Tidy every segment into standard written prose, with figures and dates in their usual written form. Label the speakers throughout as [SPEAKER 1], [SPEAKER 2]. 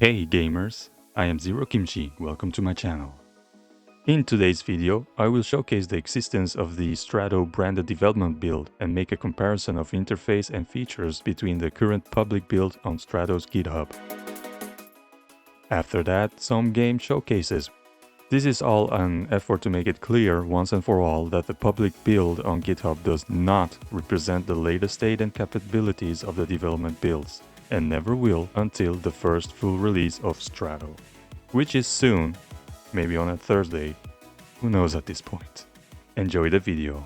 [SPEAKER 1] Hey gamers, I am Zerokimchi, welcome to my channel. In today's video, I will showcase the existence of the Strato branded development build and make a comparison of interface and features between the current public build on Strato's GitHub. After that, some game showcases. This is all an effort to make it clear once and for all that the public build on GitHub does not represent the latest state and capabilities of the development builds, and never will until the first full release of Strato, which is soon, maybe on a Thursday, who knows at this point. Enjoy the video.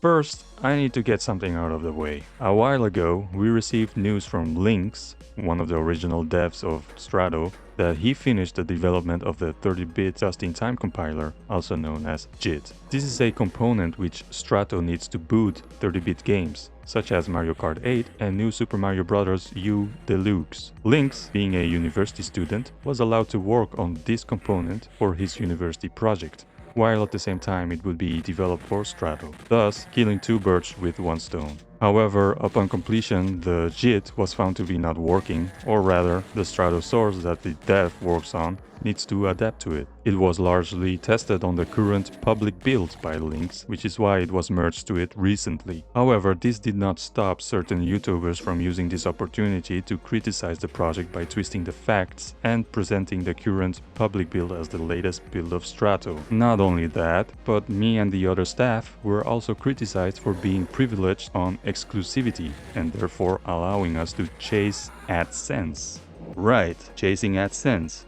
[SPEAKER 1] First, I need to get something out of the way. A while ago, we received news from Lynx, one of the original devs of Strato, that he finished the development of the 30-bit just-in-time compiler, also known as JIT. This is a component which Strato needs to boot 30-bit games, such as Mario Kart 8 and New Super Mario Bros. U Deluxe. Lynx, being a university student, was allowed to work on this component for his university project, while at the same time it would be developed for Strato, thus killing two birds with one stone. However, upon completion, the JIT was found to be not working, or rather, the Strato source that the dev works on needs to adapt to it. It was largely tested on the current public build by Lynx, which is why it was merged to it recently. However, this did not stop certain YouTubers from using this opportunity to criticize the project by twisting the facts and presenting the current public build as the latest build of Strato. Not only that, but me and the other staff were also criticized for being privileged on exclusivity and therefore allowing us to chase AdSense. Right, chasing AdSense.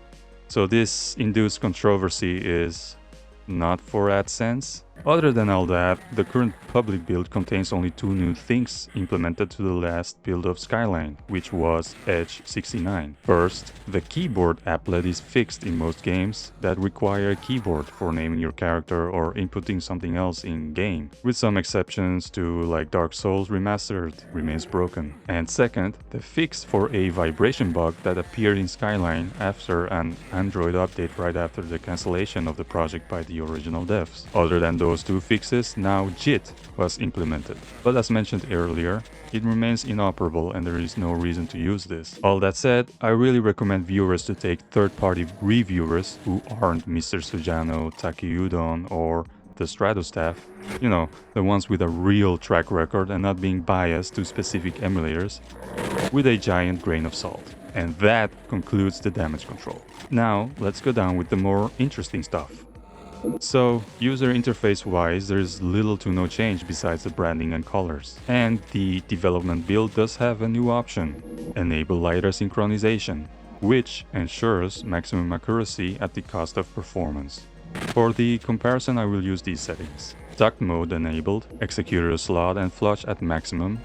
[SPEAKER 1] So this induced controversy is not for AdSense. Other than all that, the current public build contains only two new things implemented to the last build of Skyline, which was Edge 69. First, the keyboard applet is fixed in most games that require a keyboard for naming your character or inputting something else in-game, with some exceptions to like Dark Souls Remastered remains broken. And second, the fix for a vibration bug that appeared in Skyline after an Android update right after the cancellation of the project by the original devs. Other than those two fixes, now JIT was implemented. But as mentioned earlier, it remains inoperable and there is no reason to use this. All that said, I really recommend viewers to take third-party reviewers who aren't Mr. Sujano, Takiudon, or the Strato staff. You know, the ones with a real track record and not being biased to specific emulators, with a giant grain of salt. And that concludes the damage control. Now, let's go down with the more interesting stuff. So, user interface wise, there's little to no change besides the branding and colors. And the development build does have a new option, enable lighter synchronization, which ensures maximum accuracy at the cost of performance. For the comparison, I will use these settings. Duct mode enabled, executor slot and flush at maximum.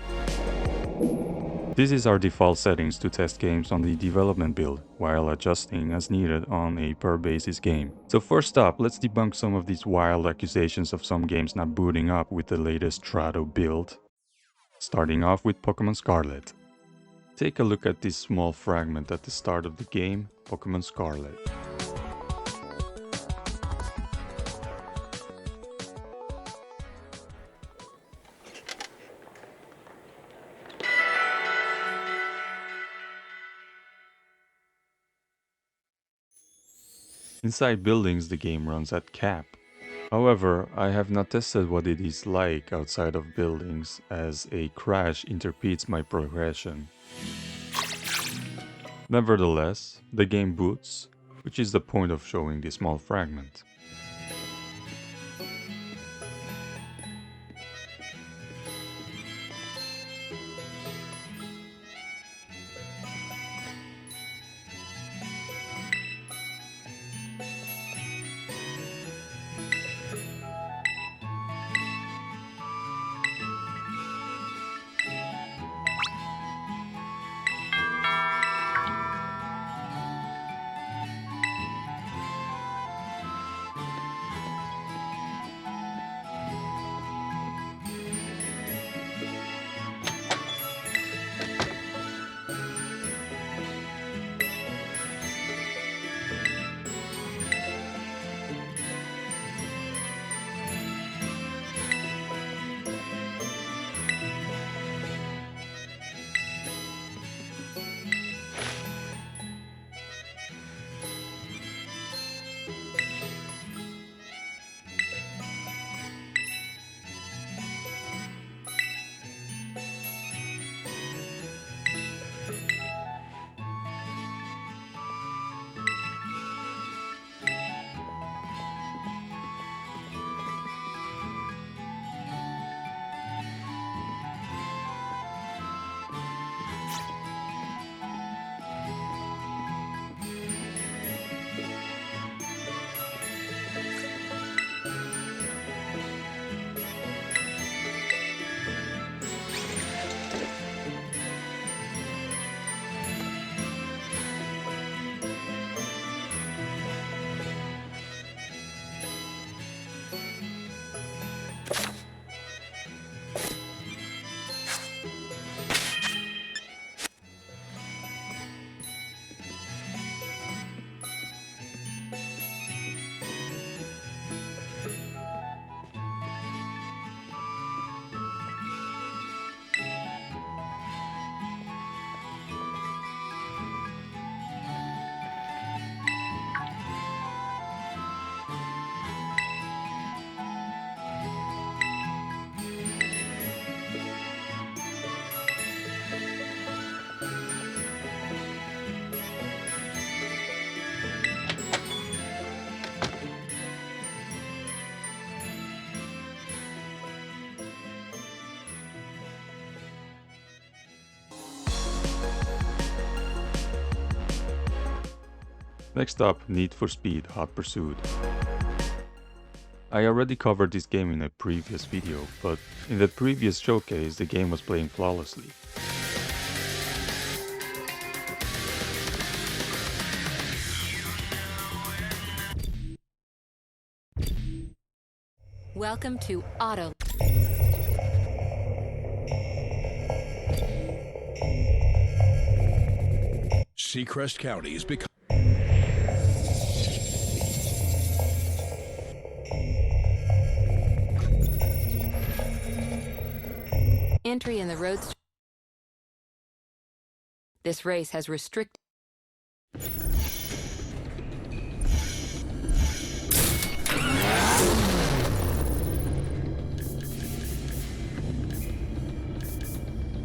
[SPEAKER 1] This is our default settings to test games on the development build, while adjusting as needed on a per basis game. So first up, let's debunk some of these wild accusations of some games not booting up with the latest Strato build. Starting off with Pokemon Scarlet. Take a look at this small fragment at the start of the game, Pokemon Scarlet. Inside buildings, the game runs at cap. However, I have not tested what it is like outside of buildings, as a crash interpedes my progression. Nevertheless, the game boots, which is the point of showing this small fragment. Next up, Need for Speed Hot Pursuit. I already covered this game in a previous video, but in the previous showcase the game was playing flawlessly.
[SPEAKER 2] Welcome to Auto.
[SPEAKER 3] Seacrest County is becoming...
[SPEAKER 2] Entry in the roads. This race has restricted.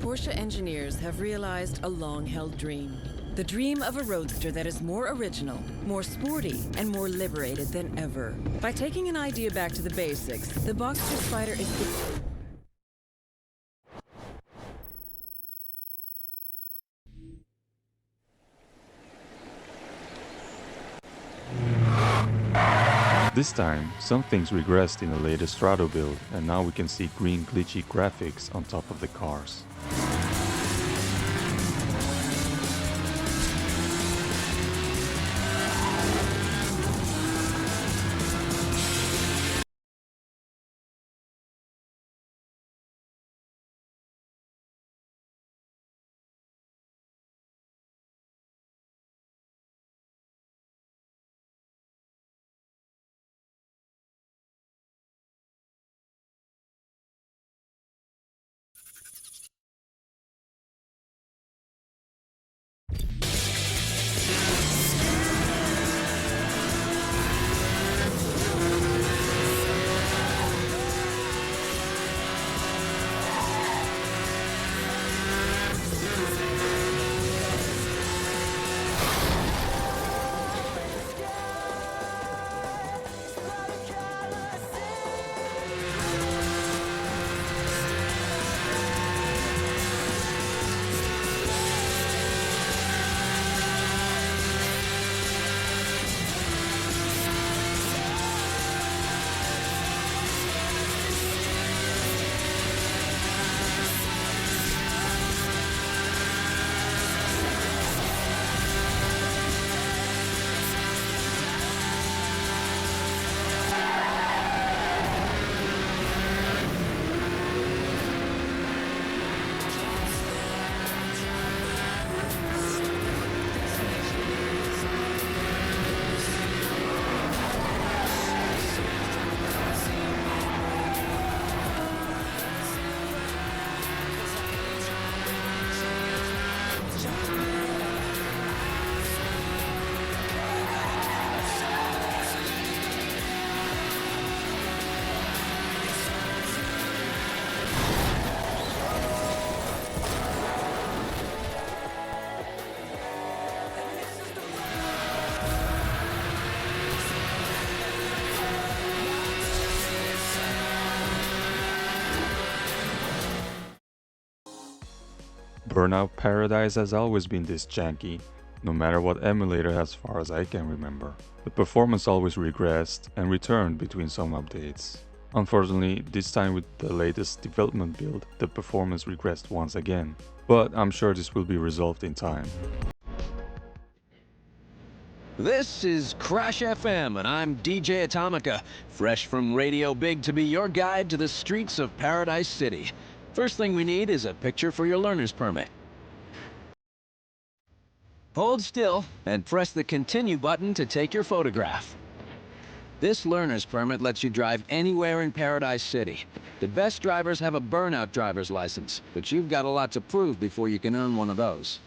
[SPEAKER 4] Porsche engineers have realized a long-held dream. The dream of a roadster that is more original, more sporty, and more liberated than ever. By taking an idea back to the basics, the Boxster Spider is the...
[SPEAKER 1] This time, some things regressed in the latest Strato build, and now we can see green glitchy graphics on top of the cars. Burnout Paradise has always been this janky, no matter what emulator as far as I can remember. The performance always regressed and returned between some updates. Unfortunately, this time with the latest development build, the performance regressed once again, but I'm sure this will be resolved in time.
[SPEAKER 5] This is Crash FM, and I'm DJ Atomica, fresh from Radio Big to be your guide to the streets of Paradise City. First thing we need is a picture for your learner's permit. Hold still and press the Continue button to take your photograph. This learner's permit lets you drive anywhere in Paradise City. The best drivers have a Burnout driver's license, but you've got a lot to prove before you can earn one of those.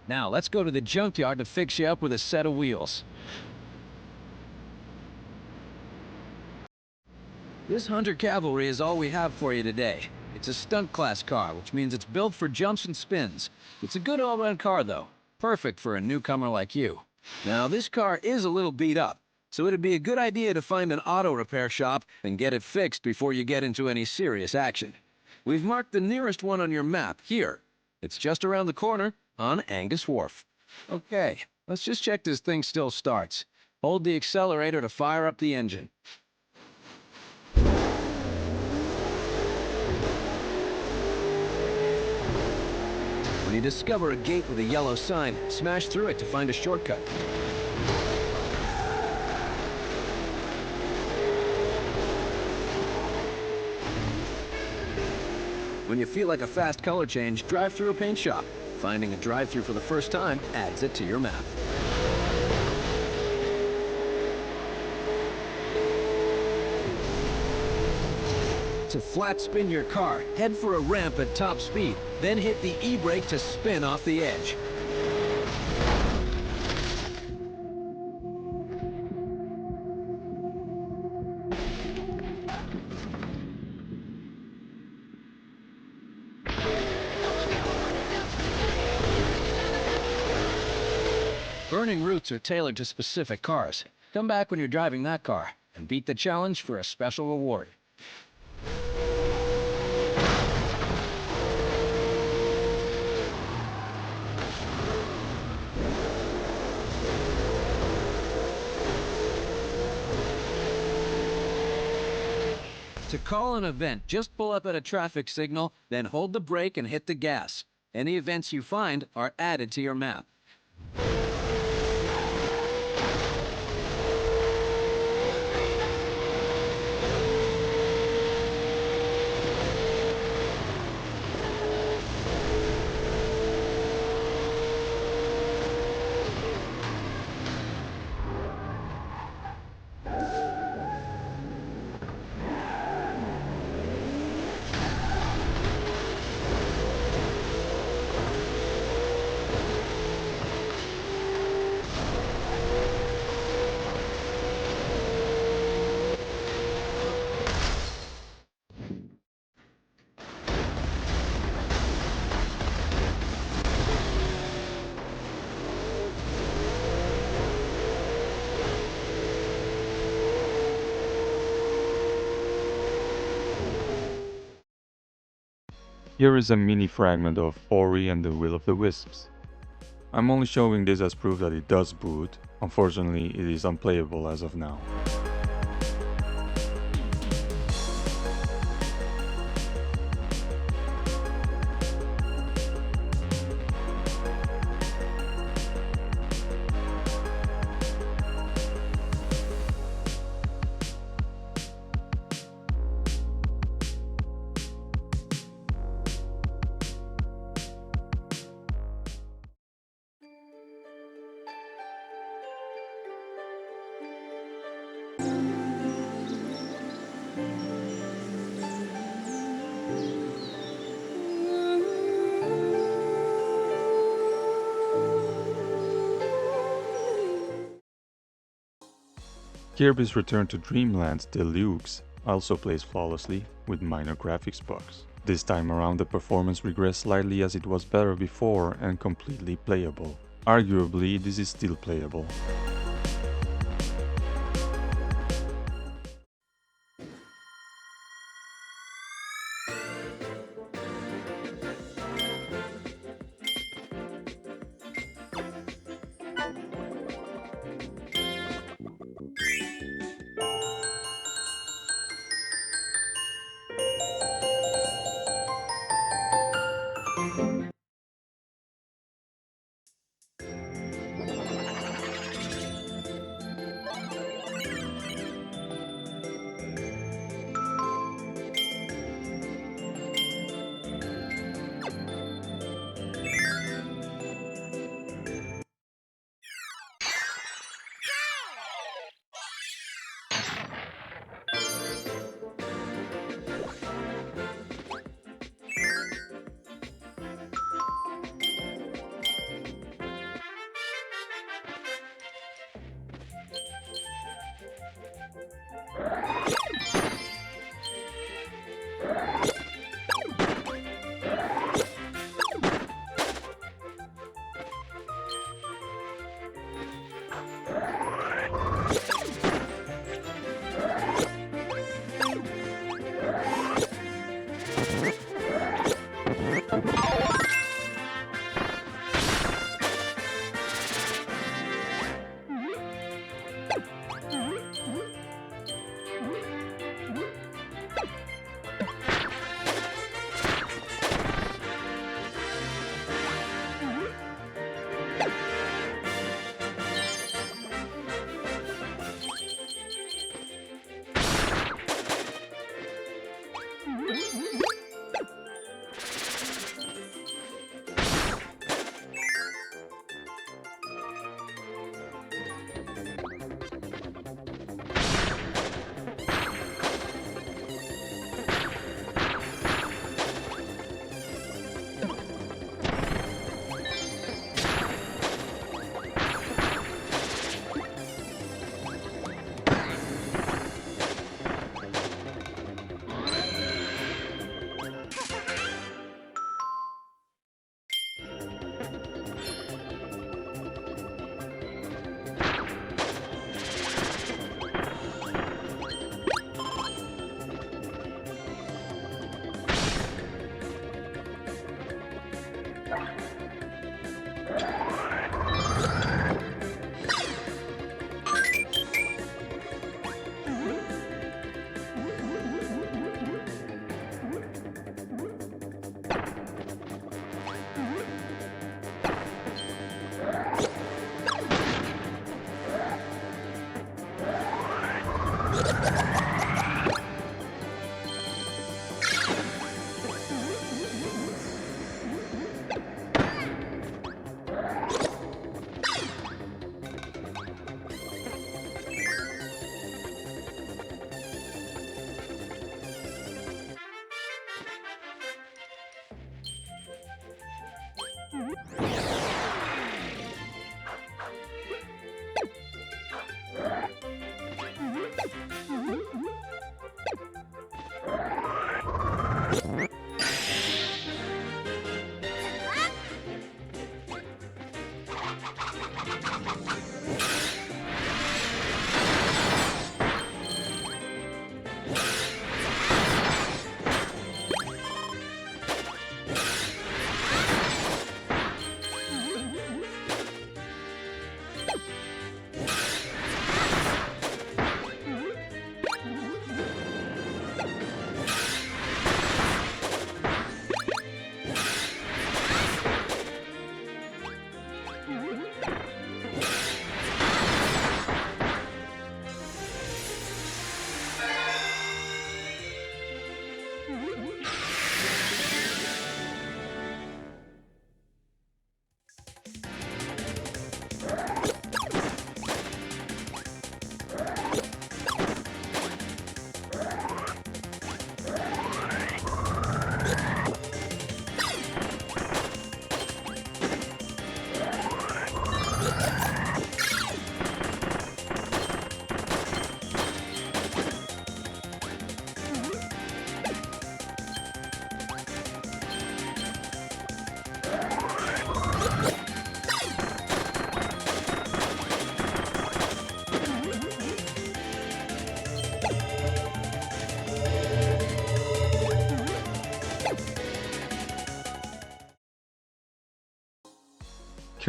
[SPEAKER 5] Now, let's go to the junkyard to fix you up with a set of wheels. This Hunter Cavalry is all we have for you today. It's a stunt class car, which means it's built for jumps and spins. It's a good all-around car, though. Perfect for a newcomer like you. Now, this car is a little beat up, so it'd be a good idea to find an auto repair shop and get it fixed before you get into any serious action. We've marked the nearest one on your map here. It's just around the corner on Angus Wharf. Okay, let's just check this thing still starts. Hold the accelerator to fire up the engine. When you discover a gate with a yellow sign, smash through it to find a shortcut. When you feel like a fast color change, drive through a paint shop. Finding a drive-through for the first time adds it to your map. To flat spin your car, head for a ramp at top speed, then hit the e-brake to spin off the edge. Burning routes are tailored to specific cars. Come back when you're driving that car and beat the challenge for a special reward. To call an event, just pull up at a traffic signal, then hold the brake and hit the gas. Any events you find are added to your map.
[SPEAKER 1] Here is a mini fragment of Ori and the Will of the Wisps. I'm only showing this as proof that it does boot. Unfortunately, it is unplayable as of now. Kirby's Return to Dreamland's Deluxe also plays flawlessly with minor graphics bugs. This time around the performance regressed slightly as it was better before and completely playable. Arguably, this is still playable.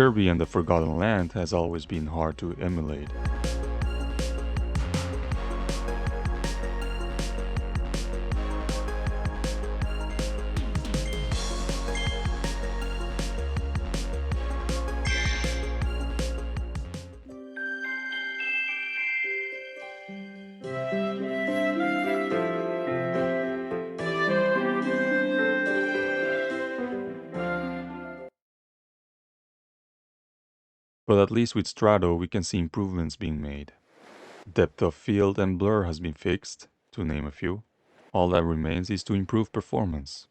[SPEAKER 1] Kirby and the Forgotten Land has always been hard to emulate. But at least with Strato we can see improvements being made. Depth of field and blur has been fixed, to name a few. All that remains is to improve performance.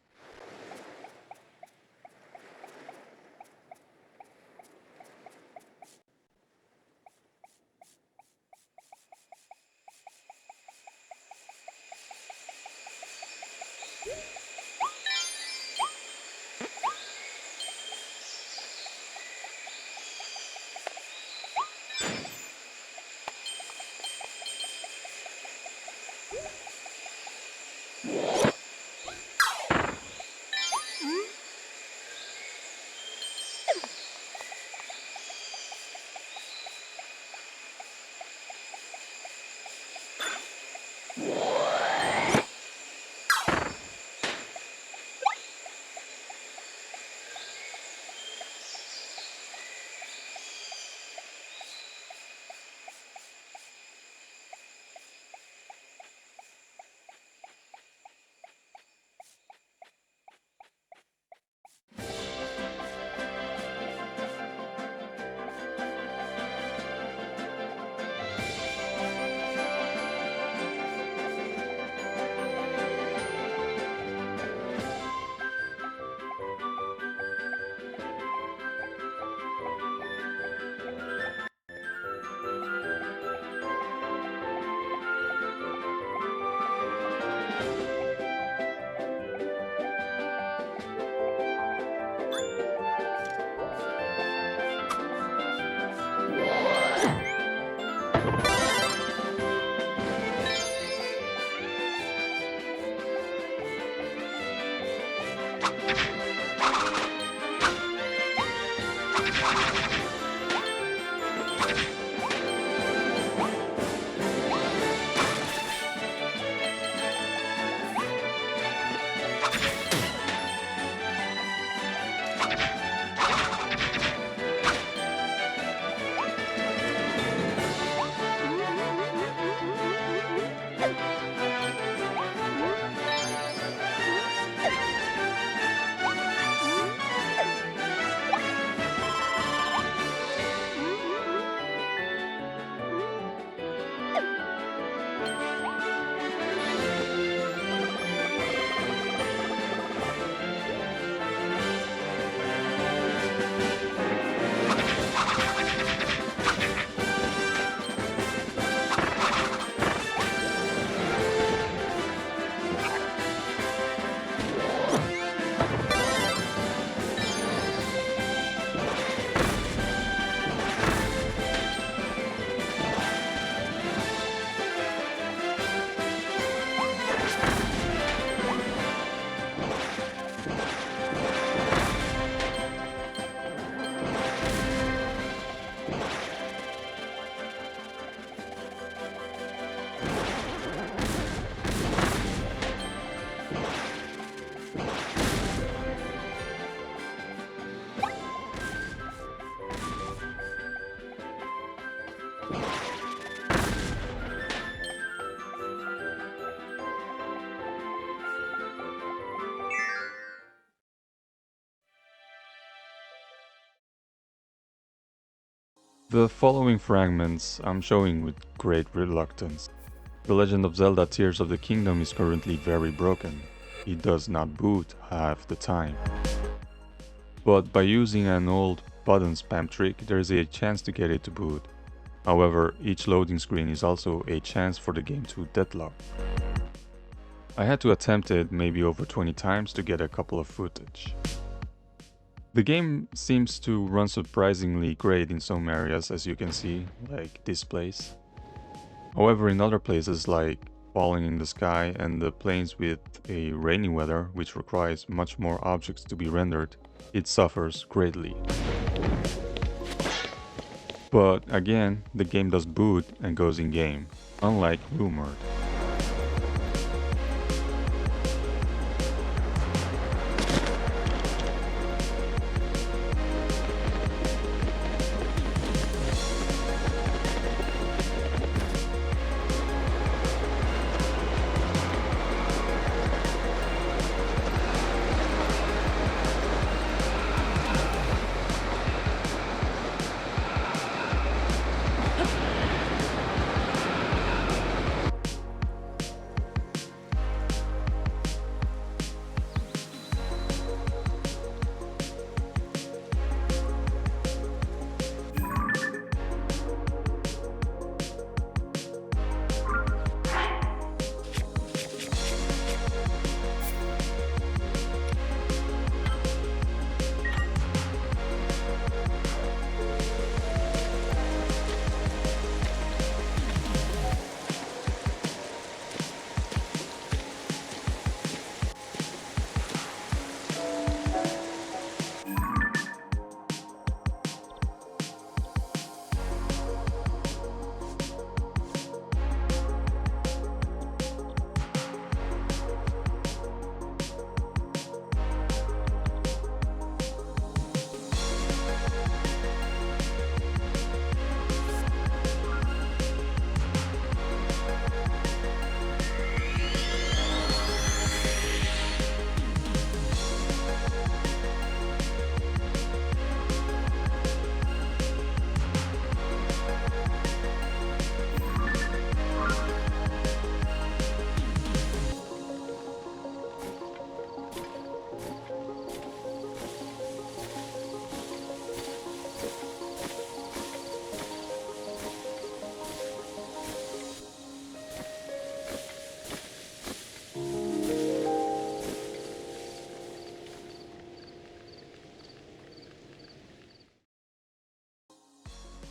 [SPEAKER 1] The following fragments I'm showing with great reluctance. The Legend of Zelda Tears of the Kingdom is currently very broken. It does not boot half the time. But by using an old button spam trick, there is a chance to get it to boot. However, each loading screen is also a chance for the game to deadlock. I had to attempt it maybe over 20 times to get a couple of footage. The game seems to run surprisingly great in some areas, as you can see, like this place. However, in other places like falling in the sky and the plains with a rainy weather, which requires much more objects to be rendered, it suffers greatly. But again, the game does boot and goes in-game, unlike rumored.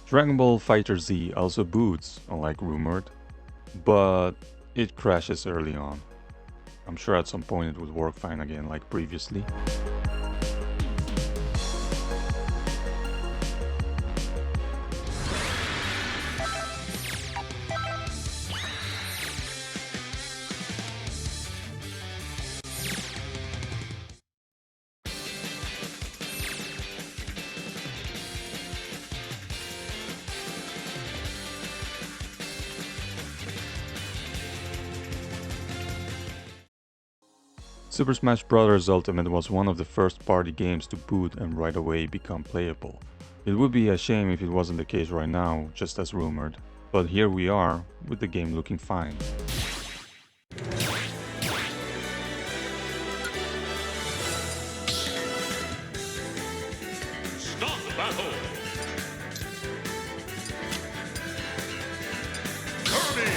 [SPEAKER 1] Dragon Ball FighterZ also boots, unlike rumored, but it crashes early on. I'm sure at some point it would work fine again like previously. Super Smash Bros. Ultimate was one of the first party games to boot and right away become playable. It would be a shame if it wasn't the case right now, just as rumored, but here we are, with the game looking fine.
[SPEAKER 6] Stop battle! Kirby!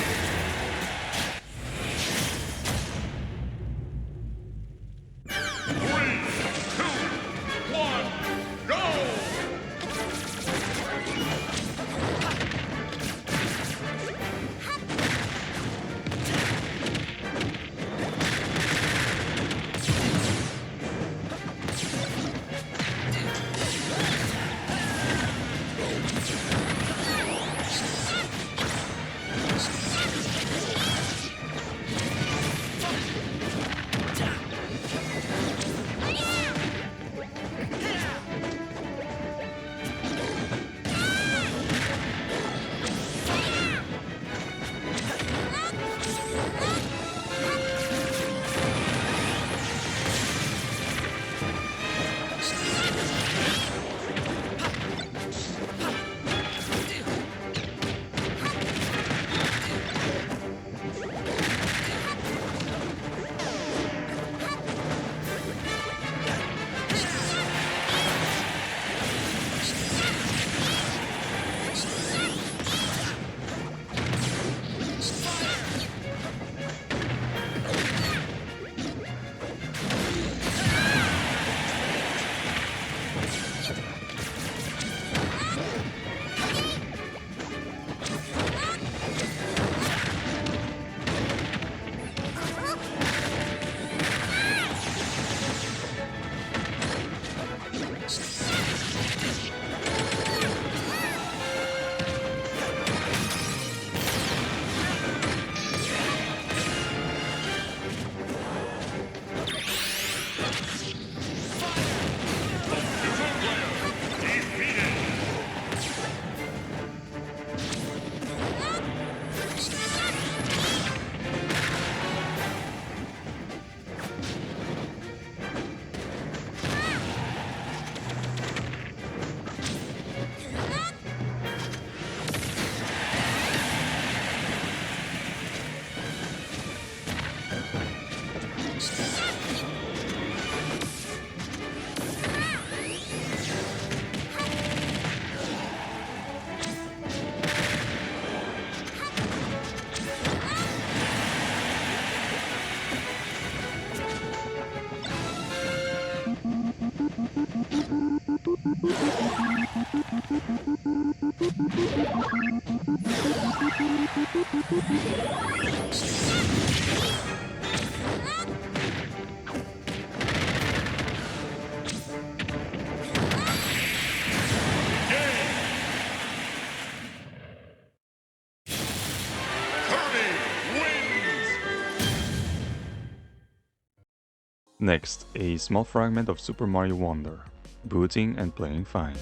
[SPEAKER 1] Next, a small fragment of Super Mario Wonder, booting and playing fine.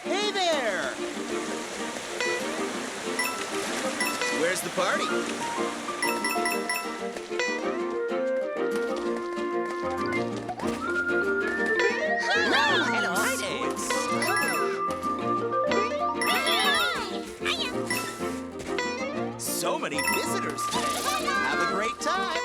[SPEAKER 7] Hey there! Where's the party?
[SPEAKER 8] Hello.
[SPEAKER 7] So many visitors today. Have a great time.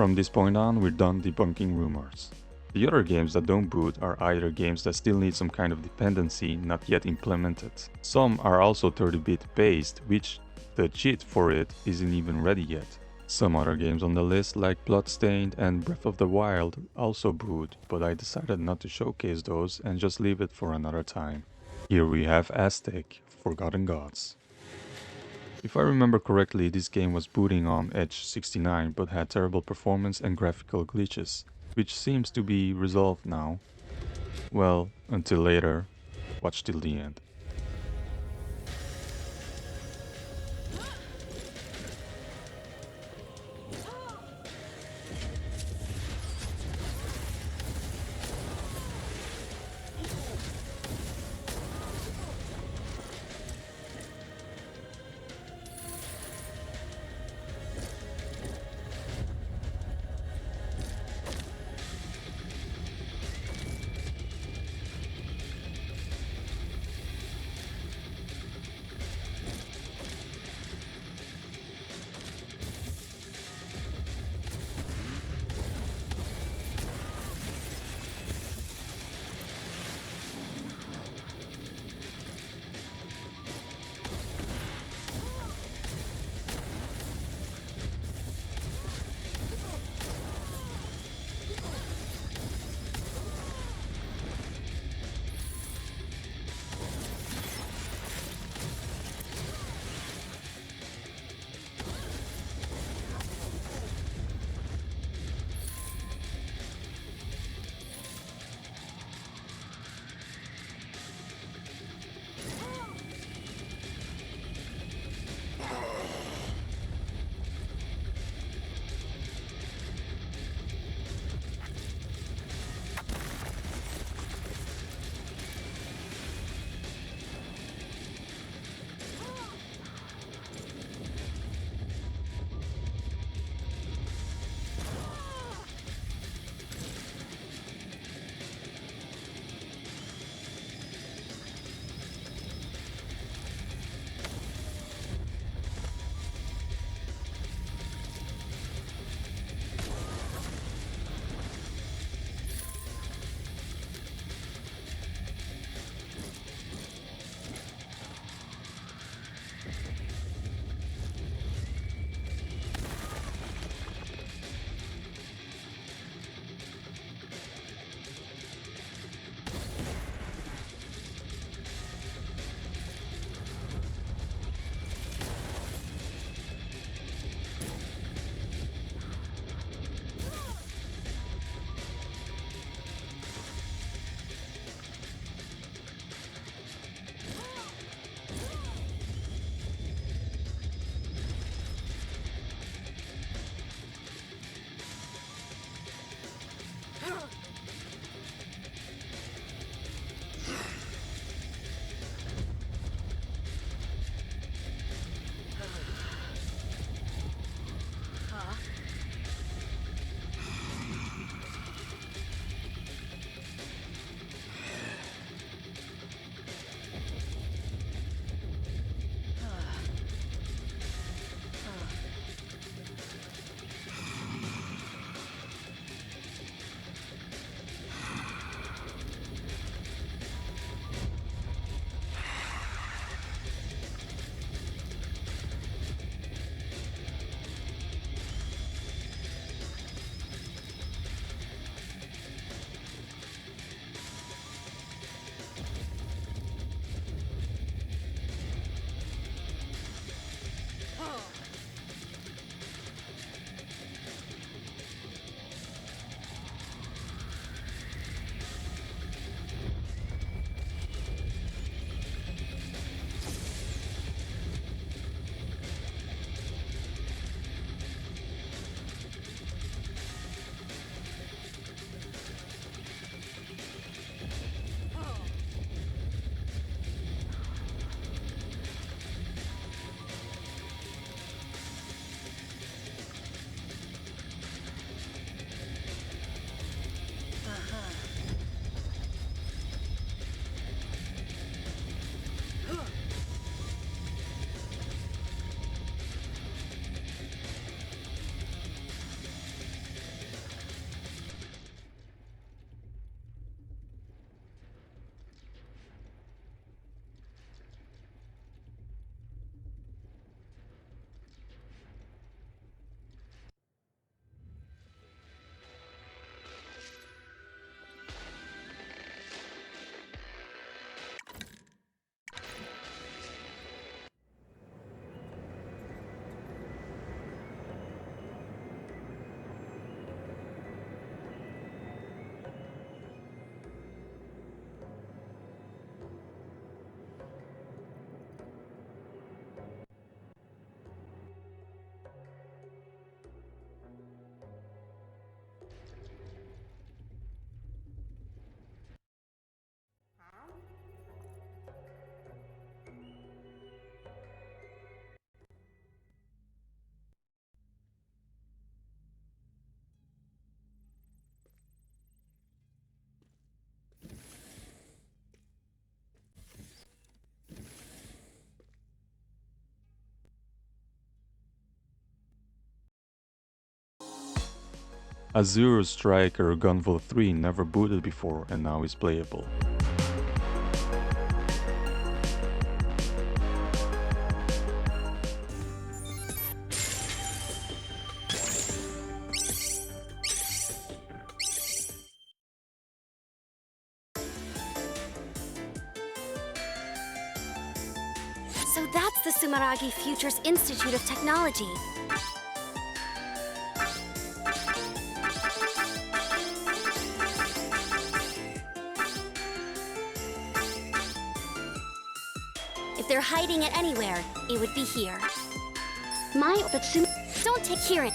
[SPEAKER 1] From this point on, we're done debunking rumors. The other games that don't boot are either games that still need some kind of dependency not yet implemented. Some are also 30-bit based, which the cheat for it isn't even ready yet. Some other games on the list like Bloodstained and Breath of the Wild also boot, but I decided not to showcase those and just leave it for another time. Here we have Aztech, Forgotten Gods. If I remember correctly, this game was booting on Edge 69 but had terrible performance and graphical glitches, which seems to be resolved now. Well, until later, watch till the end. Azure Striker GUNVOLT 3 never booted before and now is playable.
[SPEAKER 8] So that's the Sumeragi Futures Institute of Technology. If they're hiding it anywhere, it would be here. Don't take Kirin.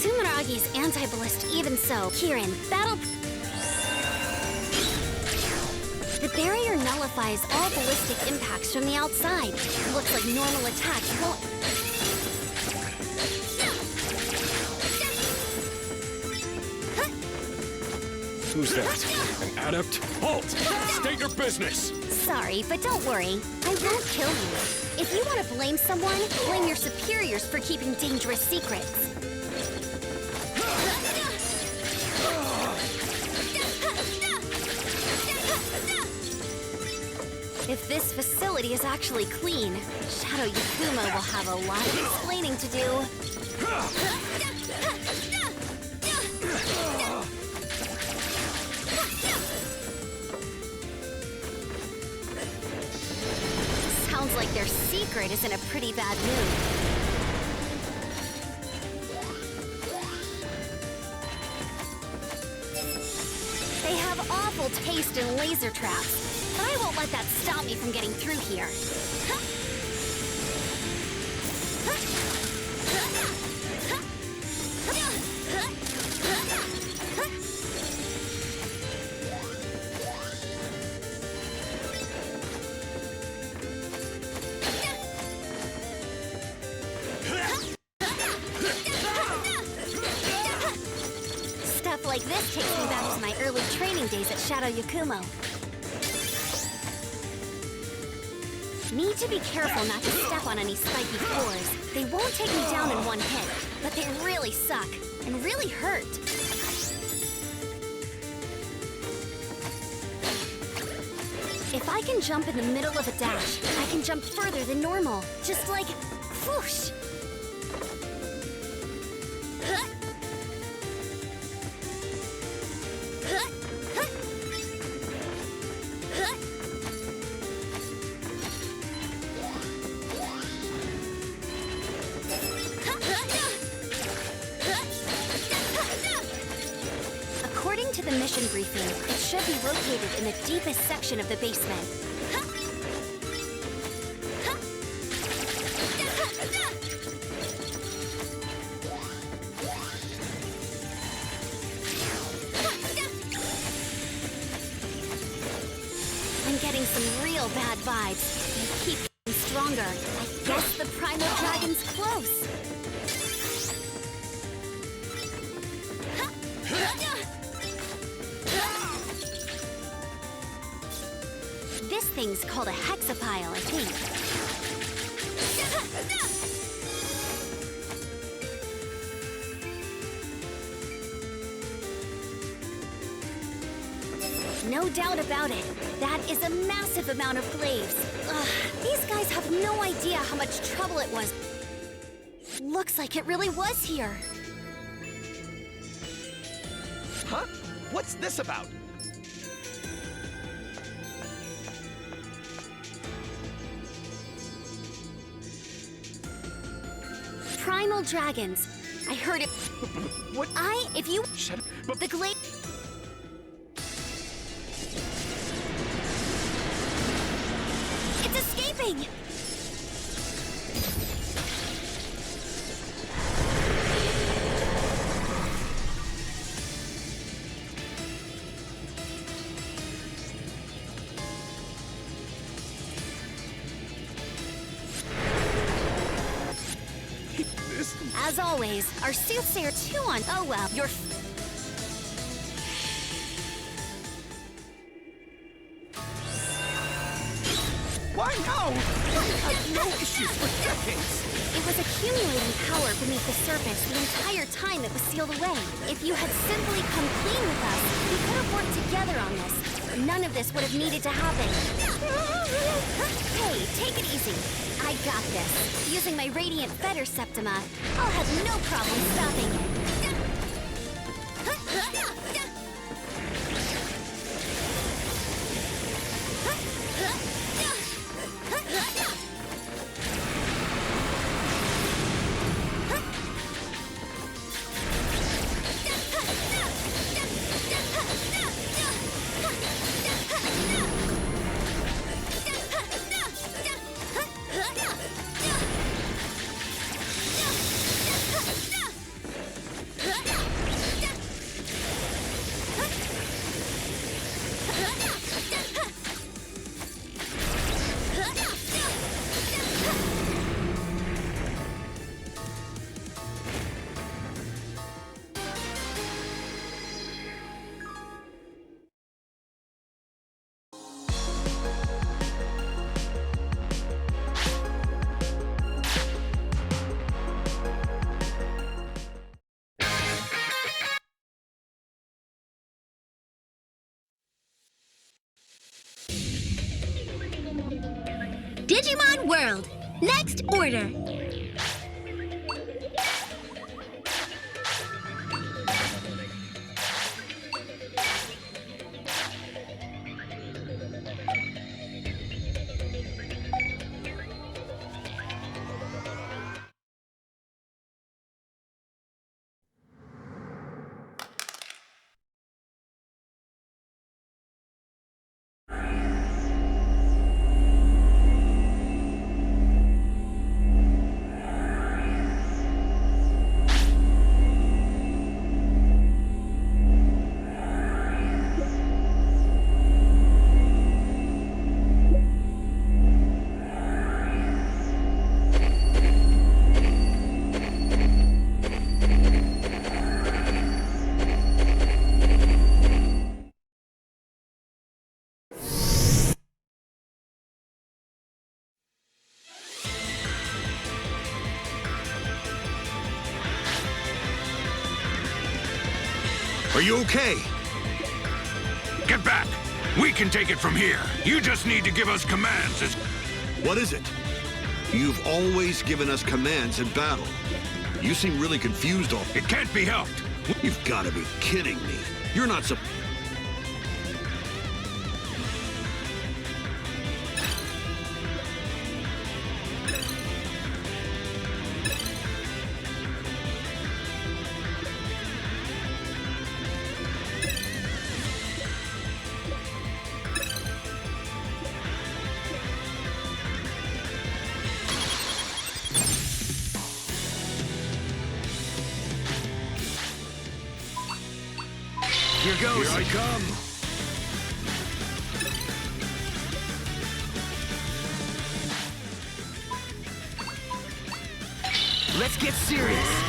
[SPEAKER 8] Sumeragi's anti-ballist even so. Kirin, battle... The barrier nullifies all ballistic impacts from the outside. Looks like normal attacks won't...
[SPEAKER 6] Who's that? An adept? Halt! State your business!
[SPEAKER 8] Sorry, but don't worry. I won't kill you. If you want to blame someone, blame your superiors for keeping dangerous secrets. If this facility is actually clean, Shadow Yakumo will have a lot of explaining to do. Sounds like their secret is in a pretty bad mood. They have awful taste in laser traps. But I won't let that stop me from getting through here. Stuff like this takes me back to my early training days at Shadow Yakumo. Need to be careful not to step on any spiky cores. They won't take me down in one hit, but they really suck and really hurt. If I can jump in the middle of a dash, I can jump further than normal. Just like, whoosh! According to the mission briefing, it should be located in the deepest section of the basement. I'm getting some real bad vibes. They keep getting stronger. I guess the Primal Dragon's close. This thing's called a hexapile, I think. No doubt about it. That is a massive amount of glaives. Ugh, these guys have no idea how much trouble it was. Looks like it really was here.
[SPEAKER 7] Huh? What's this about?
[SPEAKER 8] Primal dragons. I heard it.
[SPEAKER 7] What?
[SPEAKER 8] If you...
[SPEAKER 7] Shut up. But
[SPEAKER 8] The glaive... It's escaping! As always, our soothsayer too on. Oh well, you're.
[SPEAKER 7] Why no? I've had no issues for decades.
[SPEAKER 8] It was accumulating power beneath the surface the entire time it was sealed away. If you had simply come clean with us, we could have worked together on this. None of this would have needed to happen. Hey, take it easy. I got this. Using my Radiant Fetter Septima, I'll have no problem stopping it. Digimon World. Next order.
[SPEAKER 3] Are you okay? Get back! We can take it from here. You just need to give us commands.
[SPEAKER 9] What is it? You've always given us commands in battle. You seem really confused all.
[SPEAKER 3] It can't be helped.
[SPEAKER 9] You've got to be kidding me. You're not so...
[SPEAKER 3] Here goes. Here I come.
[SPEAKER 7] Let's get serious.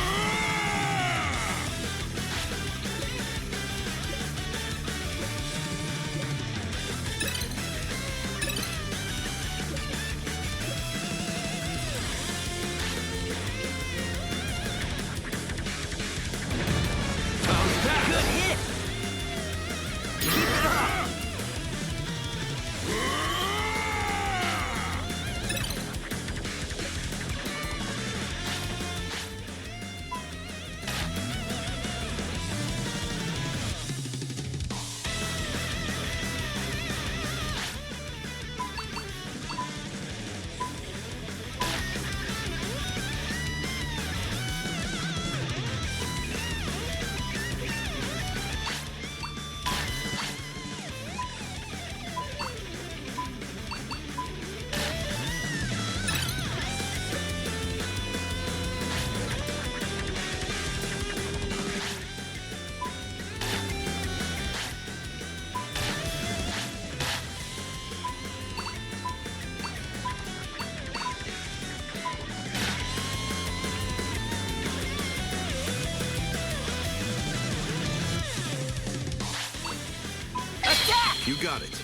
[SPEAKER 9] You got it.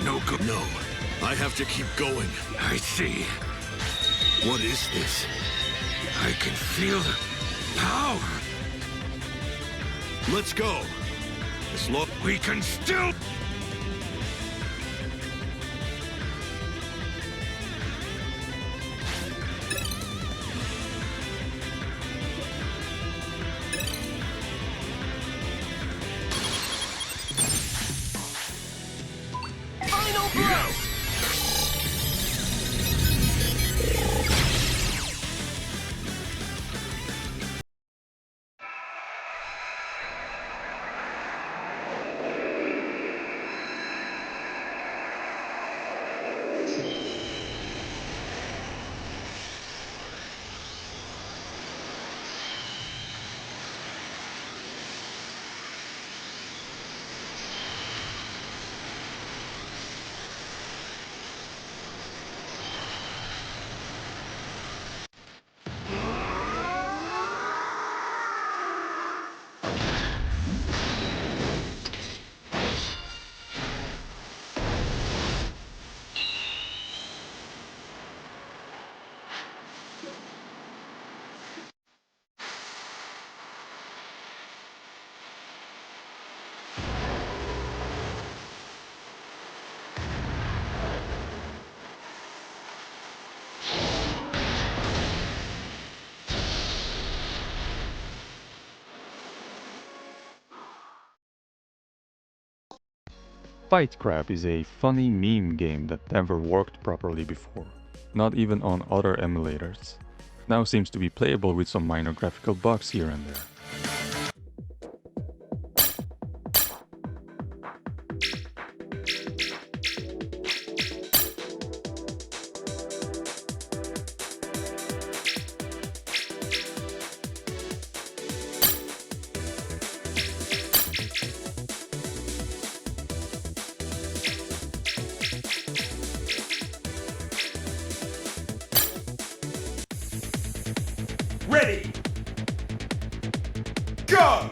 [SPEAKER 3] No good.
[SPEAKER 9] No, I have to keep going.
[SPEAKER 3] I see.
[SPEAKER 9] What is this?
[SPEAKER 3] I can feel the power.
[SPEAKER 9] Let's go. As long
[SPEAKER 3] We can still...
[SPEAKER 7] Final blow!
[SPEAKER 1] Fight Crab is a funny meme game that never worked properly before, not even on other emulators. Now seems to be playable with some minor graphical bugs here and there.
[SPEAKER 7] Ready! Go!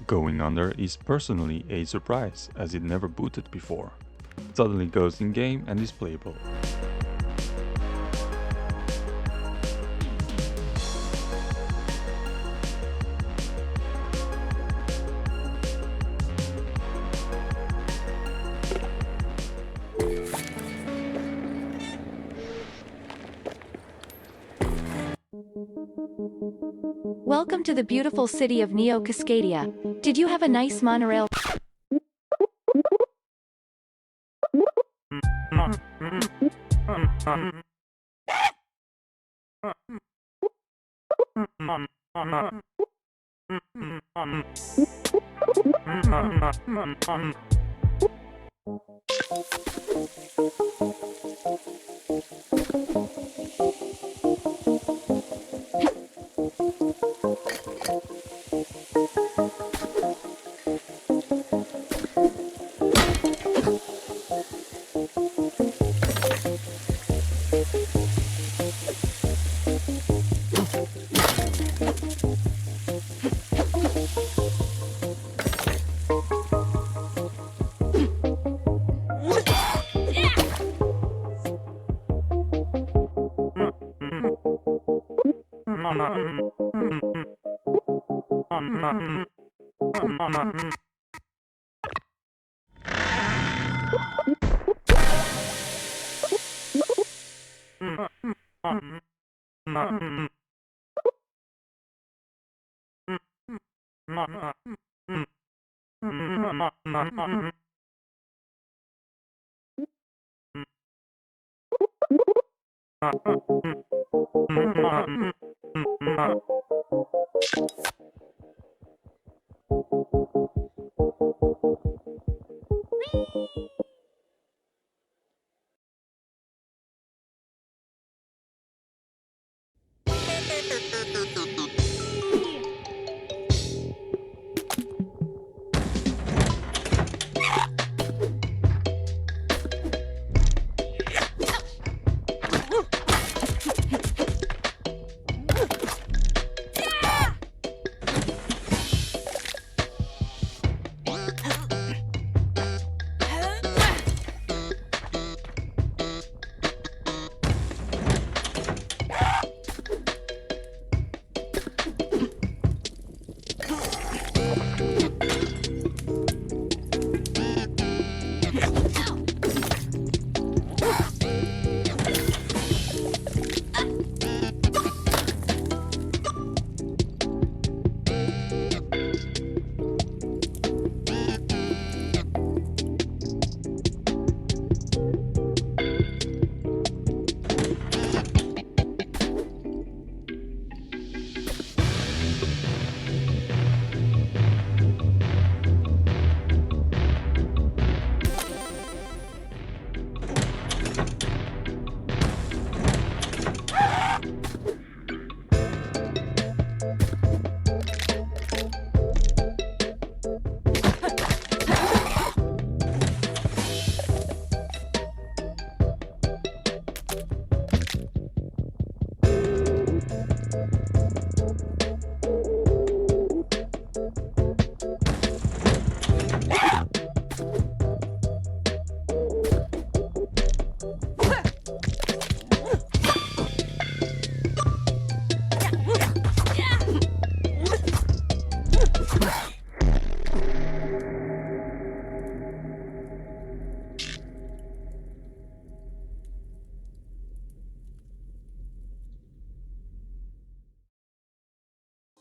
[SPEAKER 1] Going under is personally a surprise, as it never booted before. It suddenly goes in-game and is playable.
[SPEAKER 10] Welcome to the beautiful city of Neo Cascadia. Did you have a nice monorail?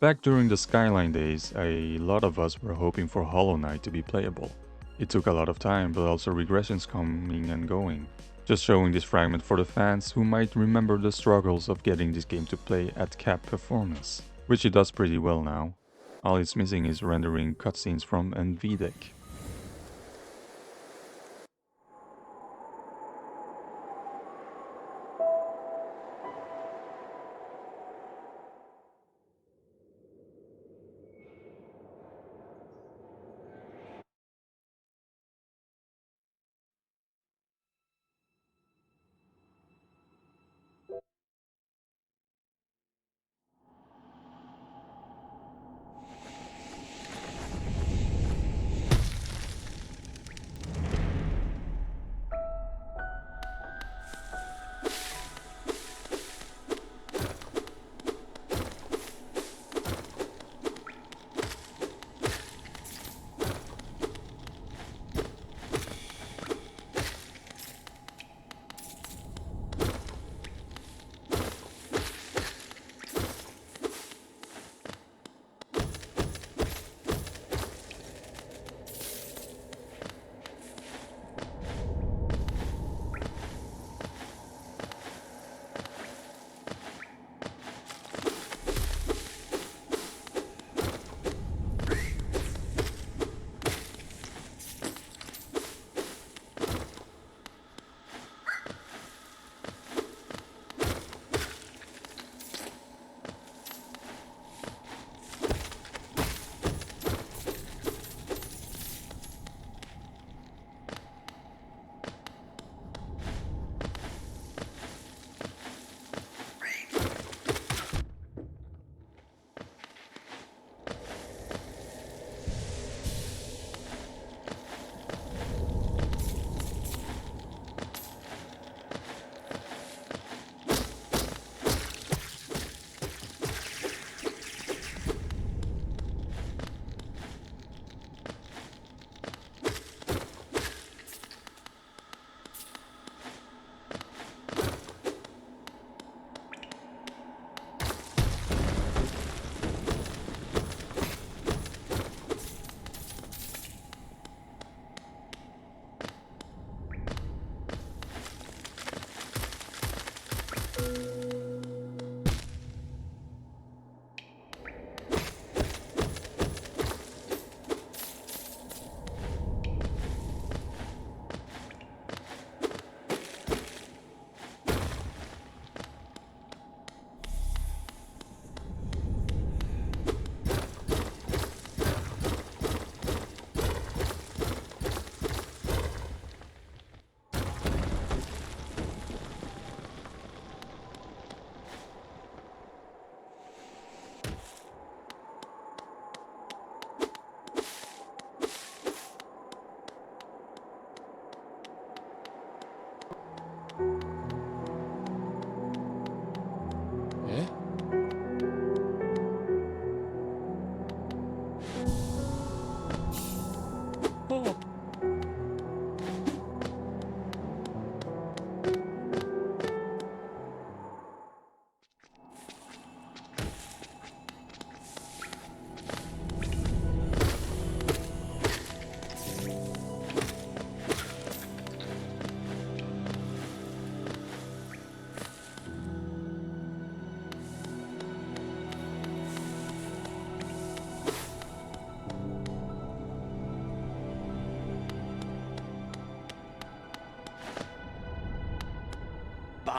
[SPEAKER 1] Back during the Skyline days, a lot of us were hoping for Hollow Knight to be playable. It took a lot of time, but also regressions coming and going. Just showing this fragment for the fans who might remember the struggles of getting this game to play at cap performance, which it does pretty well now. All it's missing is rendering cutscenes from NVDeck.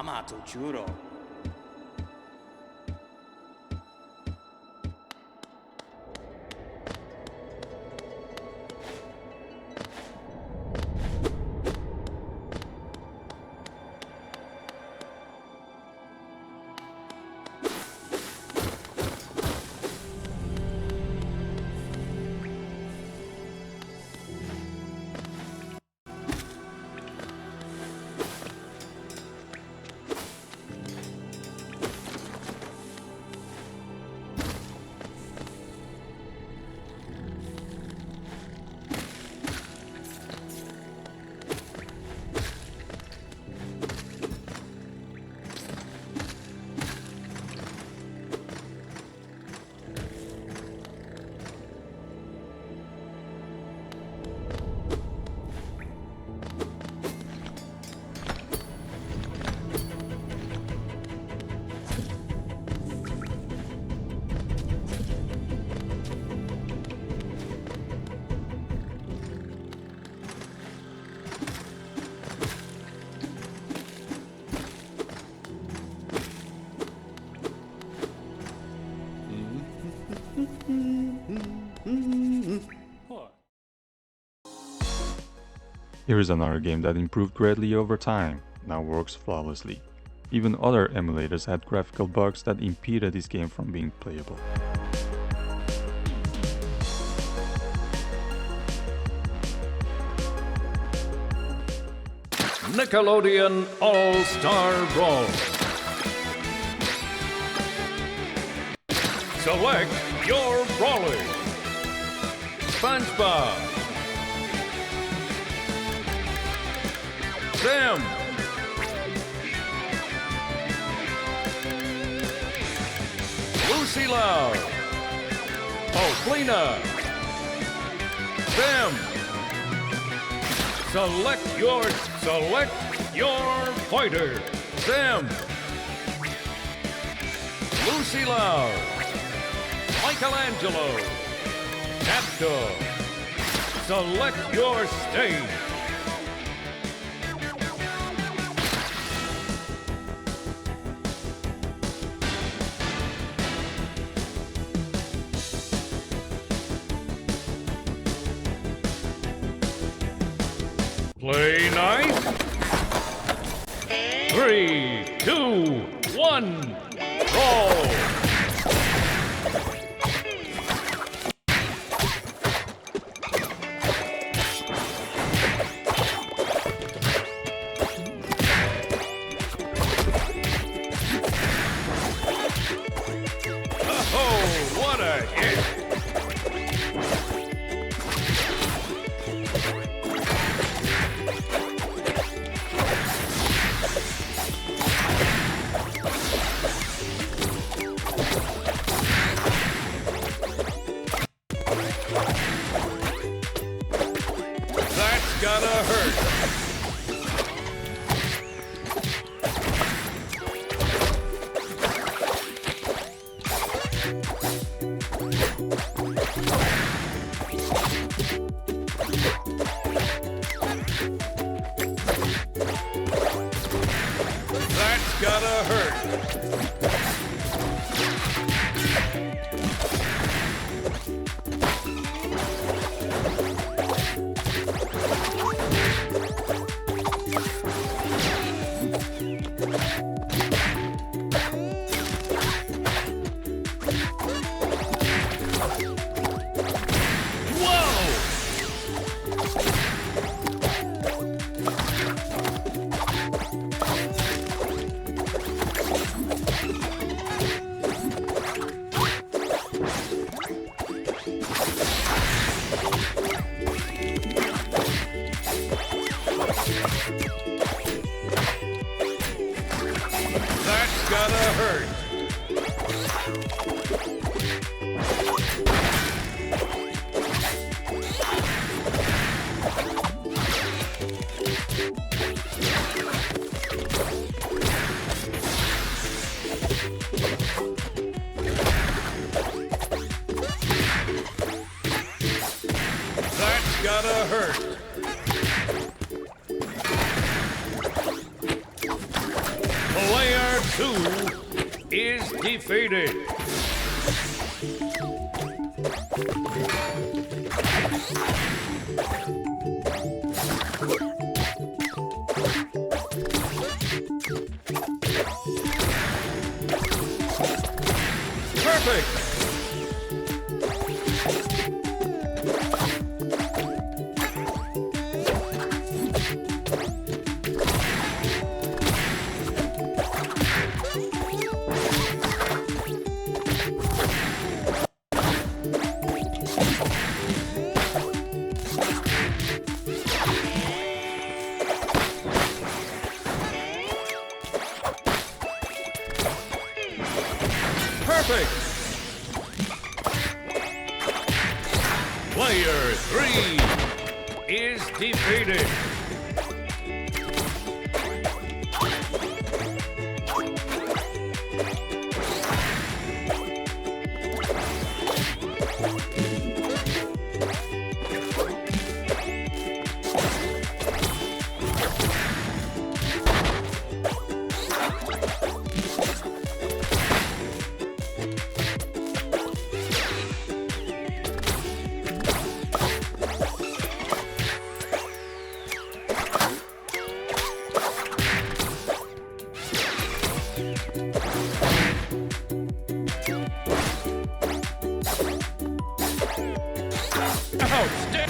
[SPEAKER 7] 아마도 주로.
[SPEAKER 1] Here is another game that improved greatly over time, now works flawlessly. Even other emulators had graphical bugs that impeded this game from being playable.
[SPEAKER 6] Nickelodeon All-Star Brawl. Select your brawler. SpongeBob. Sam. Lucy Lau. Oh, Lena. Sam. Select your fighter. Sam. Lucy Lau. Michelangelo. Apto. Select your stage. Play nice. 3, 2, 1, roll. Oh, what a hit. Gotta hurt. That's gotta hurt. Gotta hurt. That's gotta hurt. is defeated. Perfect! Perfect! Player 3 is defeated.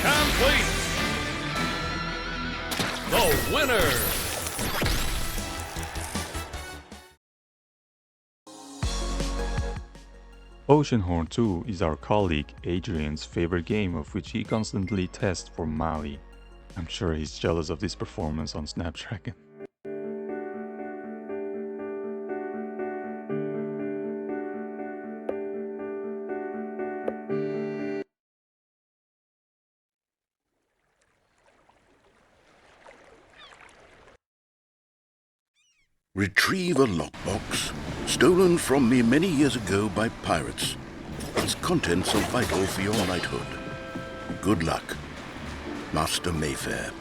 [SPEAKER 6] Complete! The winner!
[SPEAKER 1] Oceanhorn 2 is our colleague Adrian's favorite game, of which he constantly tests for Mali. I'm sure he's jealous of this performance on Snapdragon.
[SPEAKER 11] Retrieve a lockbox stolen from me many years ago by pirates. Its contents are vital for your knighthood. Good luck, Master Mayfair.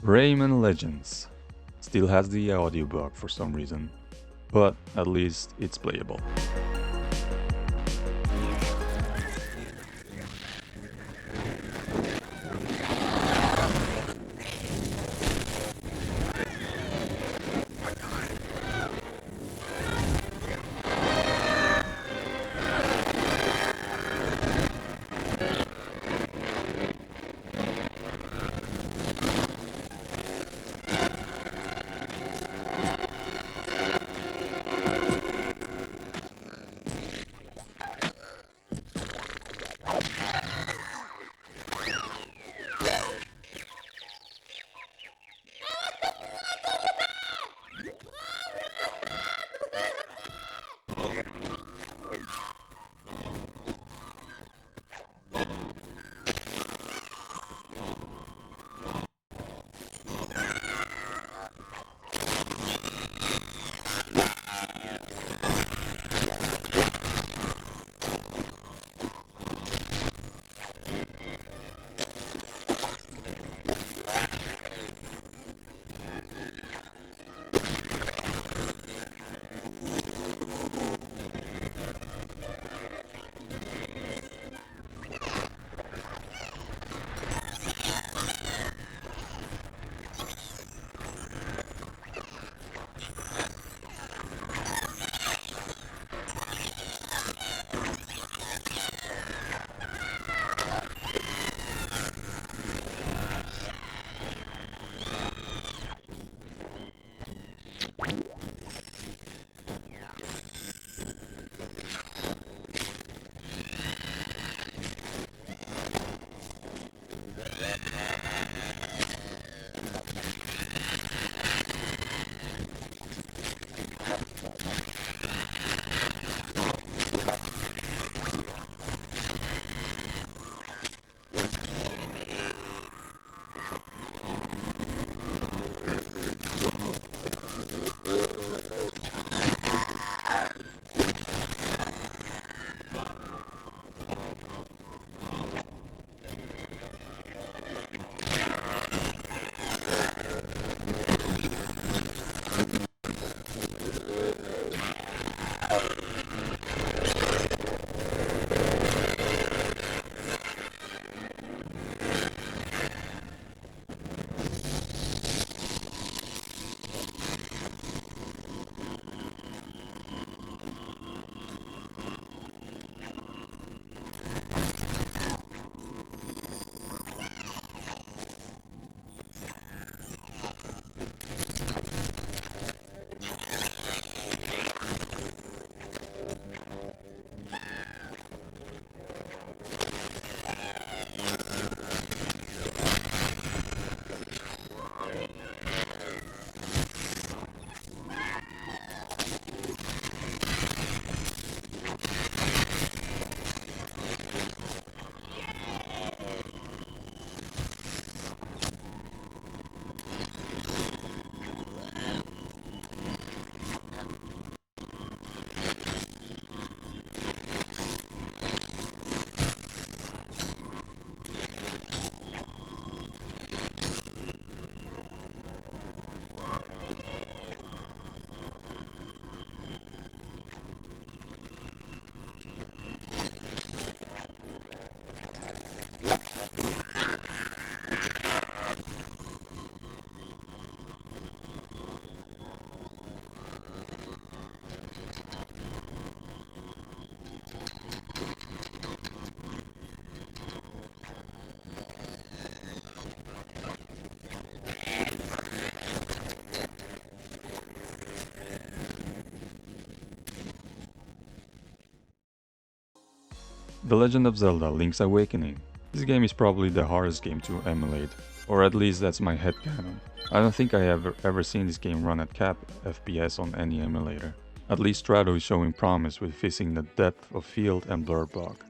[SPEAKER 1] Rayman Legends. Still has the audio bug for some reason, but at least it's playable. The Legend of Zelda Link's Awakening. This game is probably the hardest game to emulate, or at least that's my headcanon. I don't think I have ever seen this game run at cap FPS on any emulator. At least Strato is showing promise with fixing the depth of field and blur bug.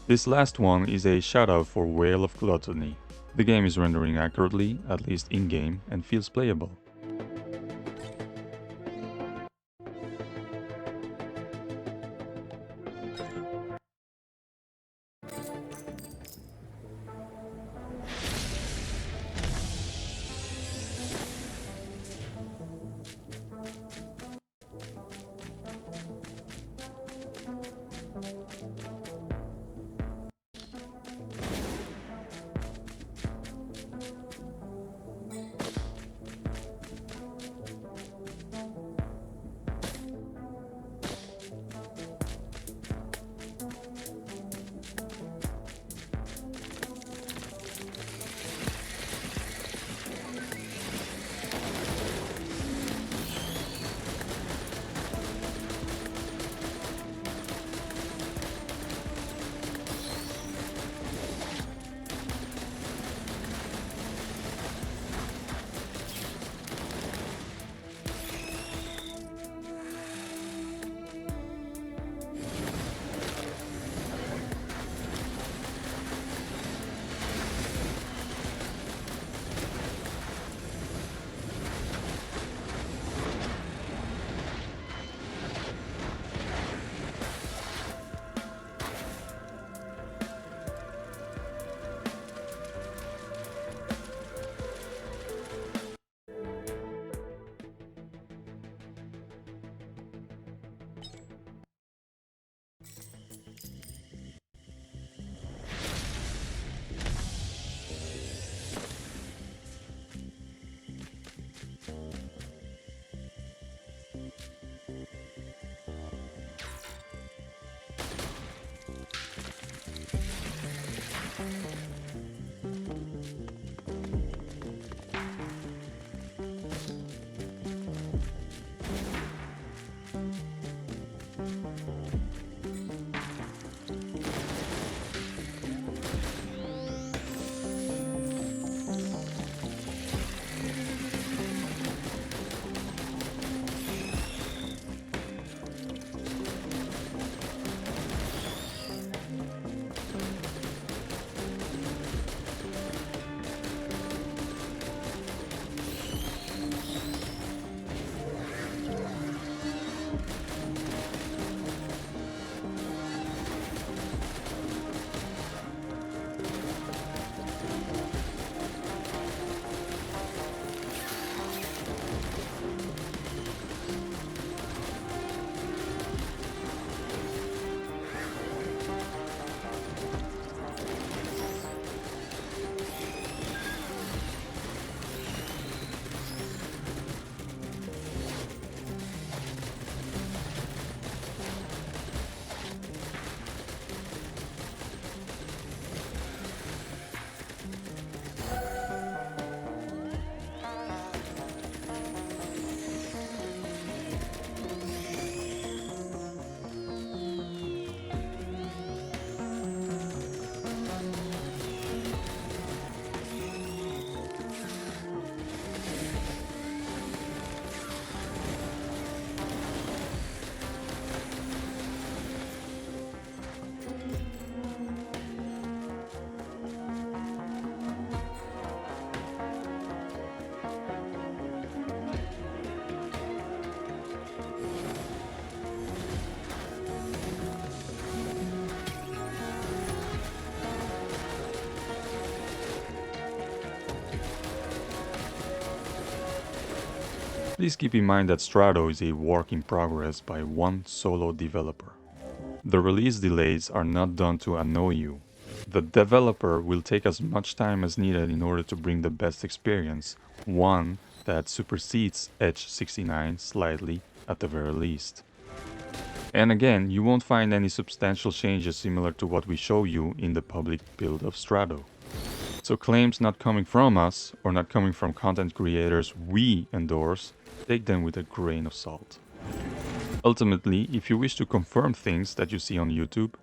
[SPEAKER 1] This last one is a shoutout for Whale of Gluttony. The game is rendering accurately, at least in-game, and feels playable. Please keep in mind that Strato is a work in progress by one solo developer. The release delays are not done to annoy you. The developer will take as much time as needed in order to bring the best experience, one that supersedes Edge 69 slightly at the very least. And again, you won't find any substantial changes similar to what we show you in the public build of Strato. So claims not coming from us, or not coming from content creators we endorse, take them with a grain of salt. Ultimately, if you wish to confirm things that you see on YouTube,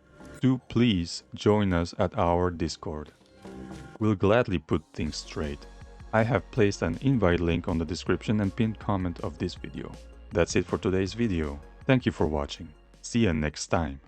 [SPEAKER 1] do please join us at our Discord. We'll gladly put things straight. I have placed an invite link on the description and pinned comment of this video. That's it for today's video. Thank you for watching. See you next time.